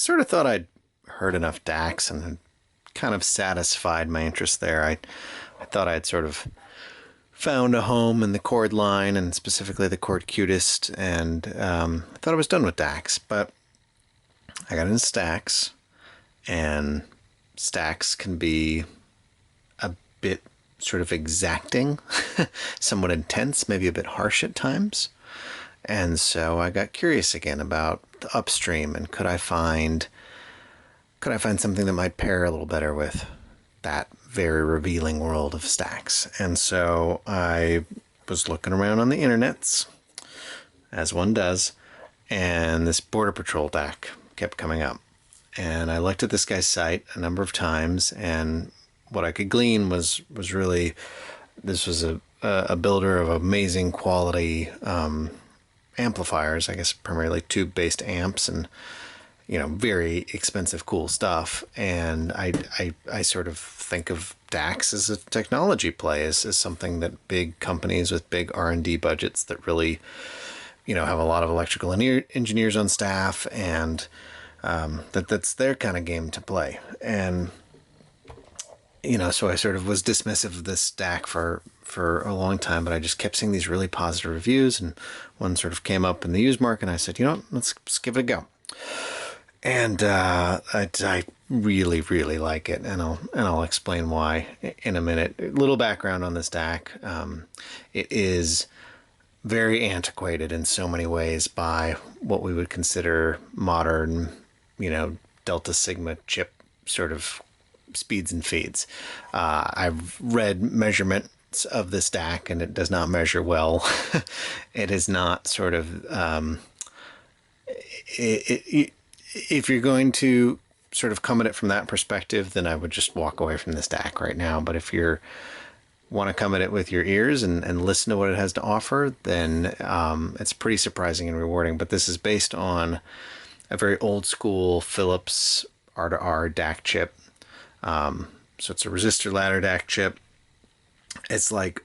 sort of thought I'd heard enough DACs and had kind of satisfied my interest there. I thought I'd sort of found a home in the chord line, and specifically the chord cutest, and I thought I was done with DACs, but I got into stacks, and stacks can be a bit sort of exacting, somewhat intense, maybe a bit harsh at times. And so I got curious again about the upstream, and could I find something that might pair a little better with that very revealing world of stacks. And so I was looking around on the internets, as one does, and this BorderPatrol DAC kept coming up. And I looked at this guy's site a number of times, and what I could glean was really, this was a builder of amazing quality amplifiers, I guess primarily tube-based amps, and very expensive, cool stuff. And I sort of think of DACs as a technology play, as something that big companies with big R&D budgets that really, have a lot of electrical engineers on staff, and that's their kind of game to play. And, so I sort of was dismissive of this DAC for a long time, but I just kept seeing these really positive reviews, and one sort of came up in the used market, and I said, let's give it a go. And I really, really like it, and I'll explain why in a minute. A little background on this DAC. It is very antiquated in so many ways by what we would consider modern, Delta Sigma chip sort of speeds and feeds. I've read measurements of this DAC, and it does not measure well. It is not sort of... if you're going to sort of come at it from that perspective, then I would just walk away from this DAC right now. But if you want to come at it with your ears and listen to what it has to offer, then it's pretty surprising and rewarding. But this is based on a very old school Philips R2R DAC chip. So it's a resistor ladder DAC chip. It's like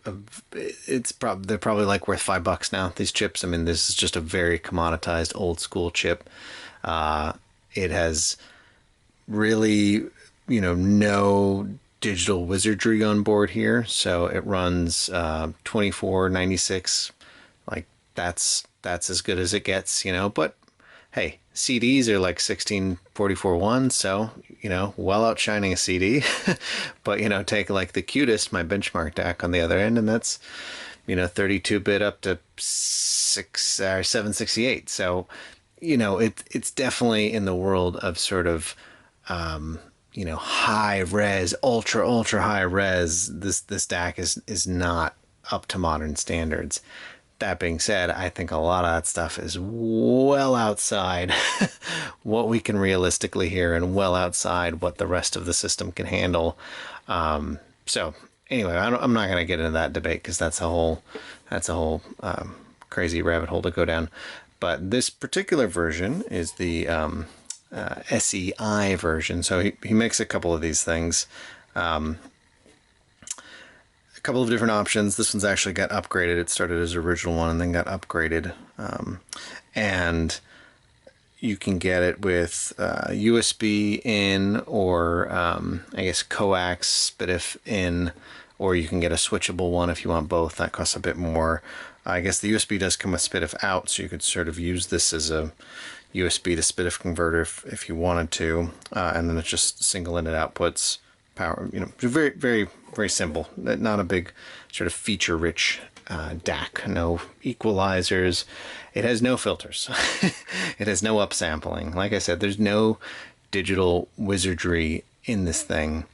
they're probably like worth $5 now, these chips. I mean, this is just a very commoditized old school chip. It has really, no digital wizardry on board here. So it runs 2496. Like that's as good as it gets, but hey, CDs are like 1644.1, so, well outshining a CD. But, take like the cutest, my benchmark DAC on the other end, and that's, 32-bit up to 768. So, it's definitely in the world of sort of, high res, ultra high res. This DAC is not up to modern standards. That being said, I think a lot of that stuff is well outside what we can realistically hear, and well outside what the rest of the system can handle. So anyway, I'm not going to get into that debate, because that's a whole crazy rabbit hole to go down. But this particular version is the SEI version. So he makes a couple of these things. A couple of different options. This one's actually got upgraded. It started as original one and then got upgraded. And you can get it with USB in, or I guess coax, SPDIF in, or you can get a switchable one if you want both. That costs a bit more. I guess the USB does come with SPDIF out, so you could sort of use this as a USB to SPDIF converter if you wanted to. And then it's just single-ended outputs. Power, very, very, very simple. Not a big sort of feature-rich DAC. No equalizers. It has no filters. It has no upsampling. Like I said, there's no digital wizardry in this thing.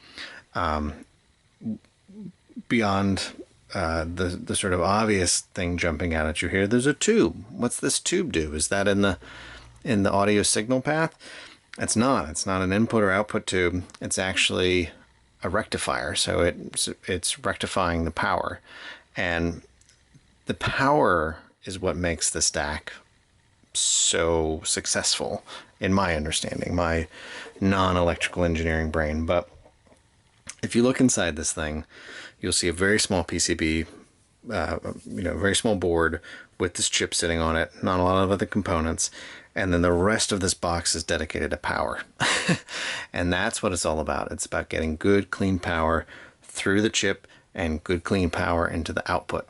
Beyond the sort of obvious thing jumping out at you here, there's a tube. What's this tube do? Is that in the audio signal path? It's not. It's not an input or output tube. It's actually a rectifier. So it's rectifying the power, and the power is what makes this DAC so successful, in my understanding, my non-electrical engineering brain. But if you look inside this thing, you'll see a very small PCB, very small board with this chip sitting on it, not a lot of other components. And then the rest of this box is dedicated to power. And that's what it's all about. It's about getting good, clean power through the chip and good, clean power into the output.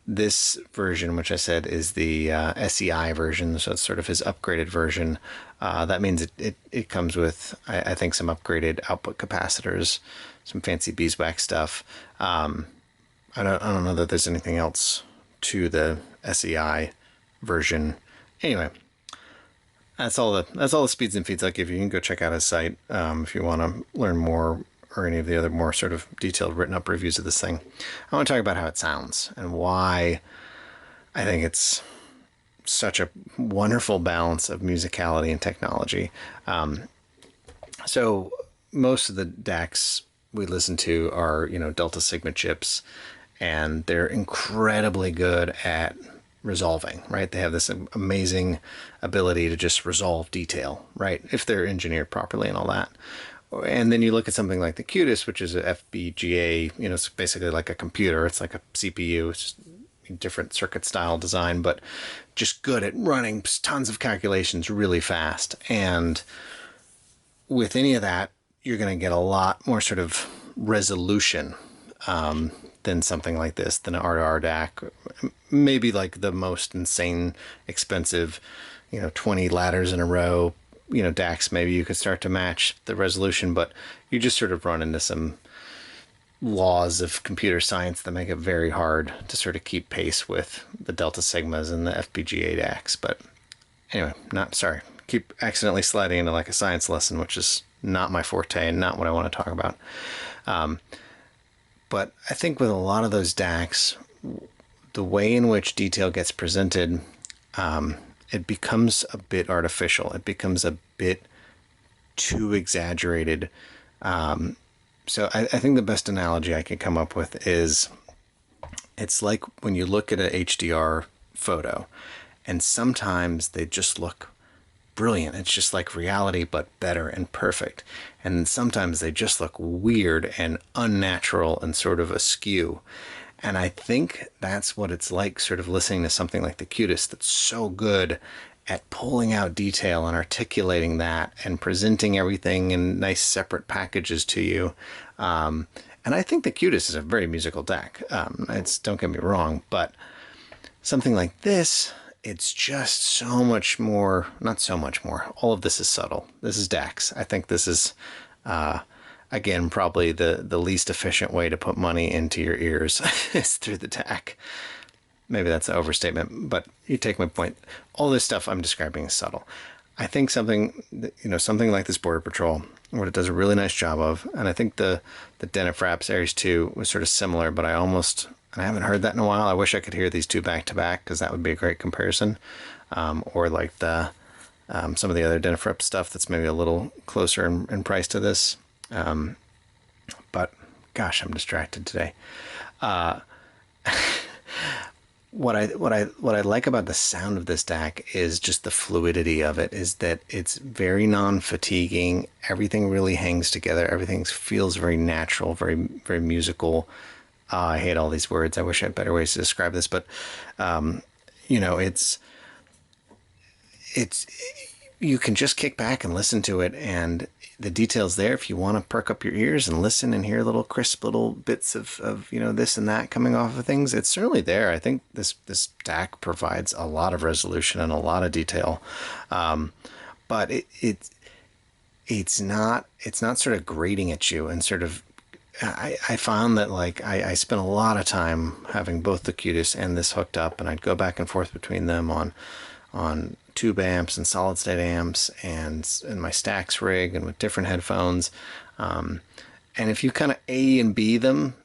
This version, which I said is the SEI version, so it's sort of his upgraded version. That means it comes with, I think, some upgraded output capacitors, some fancy beeswax stuff. I don't know that there's anything else to the SEI version. Anyway, that's all the speeds and feeds I'll give you. You can go check out his site if you want to learn more, or any of the other more sort of detailed written up reviews of this thing. I want to talk about how it sounds and why I think it's such a wonderful balance of musicality and technology. So most of the DACs we listen to are, Delta Sigma chips, and they're incredibly good at resolving, right? They have this amazing ability to just resolve detail, right? If they're engineered properly and all that. And then you look at something like the Qtis, which is a FPGA, it's basically like a computer. It's like a CPU. It's just different circuit style design, but just good at running tons of calculations really fast. And with any of that, you're going to get a lot more sort of resolution than something like this, than an R2R DAC. Maybe like the most insane, expensive, 20 ladders in a row, DACs, maybe you could start to match the resolution, but you just sort of run into some laws of computer science that make it very hard to sort of keep pace with the Delta Sigmas and the FPGA DACs. But anyway, keep accidentally sliding into like a science lesson, which is not my forte and not what I want to talk about. But I think with a lot of those DACs, the way in which detail gets presented, it becomes a bit artificial. It becomes a bit too exaggerated. So I think the best analogy I could come up with is, it's like when you look at an HDR photo, and sometimes they just look brilliant. It's just like reality, but better and perfect. And sometimes they just look weird and unnatural and sort of askew. And I think that's what it's like sort of listening to something like the Qtis that's so good at pulling out detail and articulating that and presenting everything in nice separate packages to you. And I think the Qtis is a very musical DAC. Don't get me wrong, but something like this, it's just so much more, not so much more. All of this is subtle. This is DACs. I think this is, again, probably the least efficient way to put money into your ears is through the DAC. Maybe that's an overstatement, but you take my point. All this stuff I'm describing is subtle. I think something like this BorderPatrol, what it does a really nice job of, and I think the Dennet Fraps Aries 2 was sort of similar, but I haven't heard that in a while. I wish I could hear these two back to back, because that would be a great comparison. Or like some of the other Dennet Frap stuff that's maybe a little closer in price to this. But gosh, I'm distracted today. What I like about the sound of this DAC is just the fluidity of it, is that it's very non-fatiguing. Everything really hangs together. Everything feels very natural, very, very musical. I hate all these words. I wish I had better ways to describe this, but it's you can just kick back and listen to it, and the details there, if you want to perk up your ears and listen and hear little crisp little bits of this and that coming off of things, it's certainly there. I think this DAC provides a lot of resolution and a lot of detail, but it's not sort of grating at you and sort of. I found that I spent a lot of time having both the Qtis and this hooked up, and I'd go back and forth between them on tube amps and solid state amps and my Stax rig and with different headphones. And if you kind of A and B them,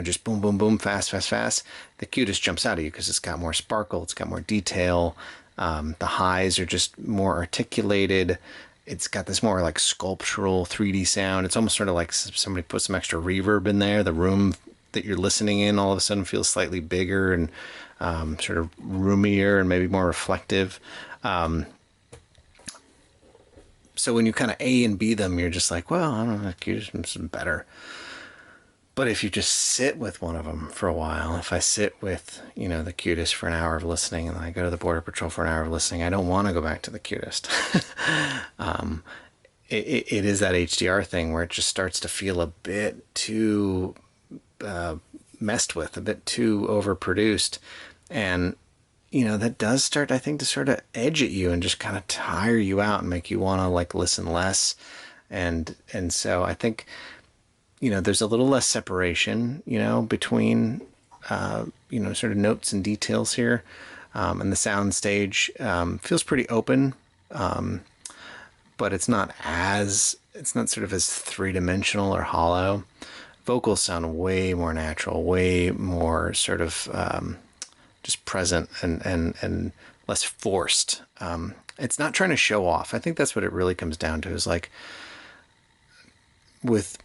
just boom, boom, boom, fast, fast, fast, the Qtis jumps out at you because it's got more sparkle, it's got more detail. The highs are just more articulated. It's got this more like sculptural 3D sound. It's almost sort of like somebody put some extra reverb in there. The room that you're listening in all of a sudden feels slightly bigger and sort of roomier and maybe more reflective. So when you kind of A and B them, you're just like, well, I don't know, Qtis is better. But if you just sit with one of them for a while, if I sit with, the cutest for an hour of listening, and then I go to the Border Patrol for an hour of listening, I don't want to go back to the cutest. It is that HDR thing where it just starts to feel a bit too messed with, a bit too overproduced. And, that does start, I think, to sort of edge at you and just kind of tire you out and make you want to like listen less. And so I think, there's a little less separation, between, sort of notes and details here. And the sound stage feels pretty open, but it's not sort of as three-dimensional or hollow. Vocals sound way more natural, way more sort of just present and less forced. It's not trying to show off. I think that's what it really comes down to, is like with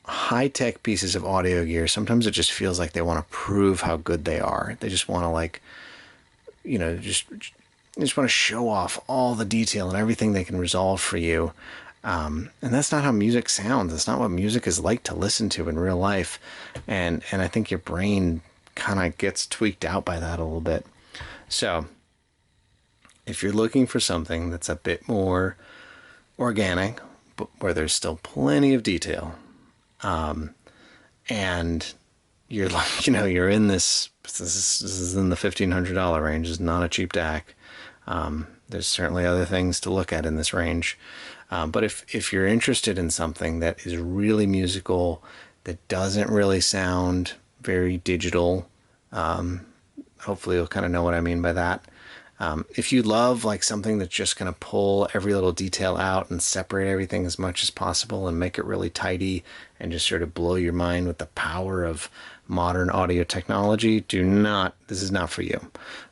high-tech pieces of audio gear, sometimes it just feels like they want to prove how good they are. They just want to like, just want to show off all the detail and everything they can resolve for you. And that's not how music sounds. That's not what music is like to listen to in real life. And I think your brain kind of gets tweaked out by that a little bit. So if you're looking for something that's a bit more organic, but where there's still plenty of detail, and you're like, you're in this is in the $1,500 range. It's not a cheap DAC. There's certainly other things to look at in this range. But if you're interested in something that is really musical, that doesn't really sound very digital, hopefully you'll kind of know what I mean by that. If you love like something that's just going to pull every little detail out and separate everything as much as possible and make it really tidy and just sort of blow your mind with the power of modern audio technology, this is not for you.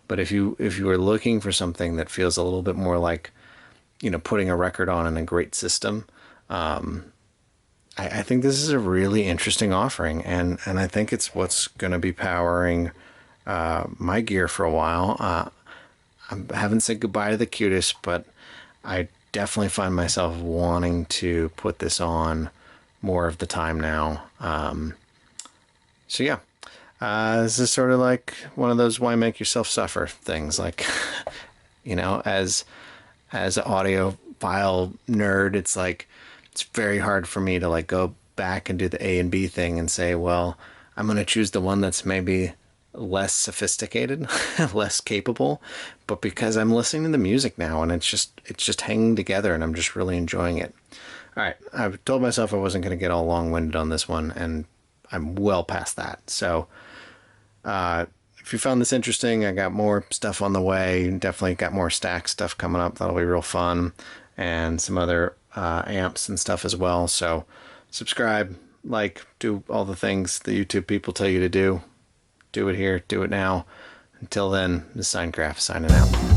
But if you are looking for something that feels a little bit more like, putting a record on in a great system, I think this is a really interesting offering, and I think it's what's going to be powering my gear for a while. I haven't said goodbye to the cutest, but I definitely find myself wanting to put this on more of the time now. So yeah, this is sort of like one of those why make yourself suffer things. Like, as an audiophile nerd, it's like, it's very hard for me to like go back and do the A and B thing and say, well, I'm going to choose the one that's maybe less sophisticated, less capable, but because I'm listening to the music now and it's just hanging together and I'm just really enjoying it. All right, I've told myself I wasn't going to get all long-winded on this one, and I'm well past that. So if you found this interesting, I got more stuff on the way. Definitely got more stack stuff coming up. That'll be real fun, and some other amps and stuff as well. So subscribe, like, do all the things the YouTube people tell you to do. Do it here, do it now. Until then, this is Signcraft signing out.